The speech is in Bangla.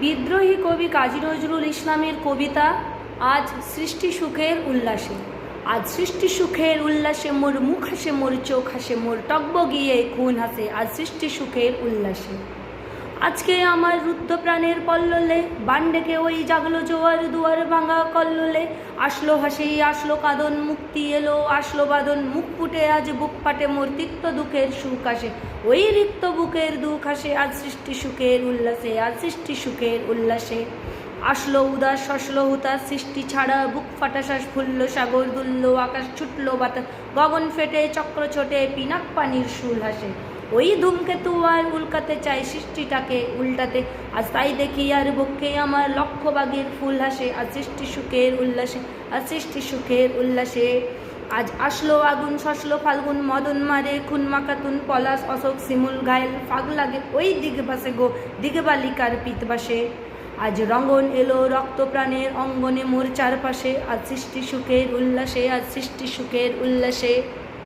বিদ্রোহী কবি কাজী নজরুল ইসলামের কবিতা আজ সৃষ্টি সুখের উল্লাসে। আজ সৃষ্টি সুখের উল্লাসে মোর মুখ হাসে, মোর চোখ হাসে, মোর টকবগিয়ে খুন হাসে, আজ সৃষ্টি সুখের উল্লাসে। আজকে আমার রুদ্ধ প্রাণের পল্ললে বান্ডেকে ওই জাগলো জোয়ার, দুয়ার ভাঙা কল্লোলে আসলো হাসি, আসলো কাঁদন, মুক্তি এলো, আসলো বাদন, মুখ ফুটে আজ বুক ফাটে, মোর তিক্ত দুঃখের সুখ আসে, ওই রিক্ত বুকের দুঃখ আসে, আজ সৃষ্টি সুখের উল্লাসে, আজ সৃষ্টি সুখের উল্লাসে। আসলো উদাস, হসলো হুতাস, সৃষ্টি ছাড়া বুক ফাটা শ্বাস, ফুলল সাগর, দুলল আকাশ, ছুটলো বাতাস, গগন ফেটে চক্র ছোটে, পিনাক পানির শুল হাসে, ওই ধূমকেতু আর উল্কাতে চাই সৃষ্টিটাকে উল্টাতে, আজ তাই দেখি আর বক্ষে আমার লক্ষ বাগের ফুল হাসে, আজ সৃষ্টি সুখের উল্লাসে, আজ সৃষ্টি সুখের উল্লাসে। আজ আসলো আগুন, শসলো ফাল্গুন, মদন মারে খুন মাকাতুন, পলাশ অশোক শিমুল ঘায়েল ফাগ লাগে, ওই দিগে বাসে গো দিগে বালিকার পিত বাসে। আজ রঙ্গন এলো রক্ত প্রাণের অঙ্গনে মোর চারপাশে, আজ সৃষ্টি সুখের উল্লাসে, আজ সৃষ্টি সুখের উল্লাসে।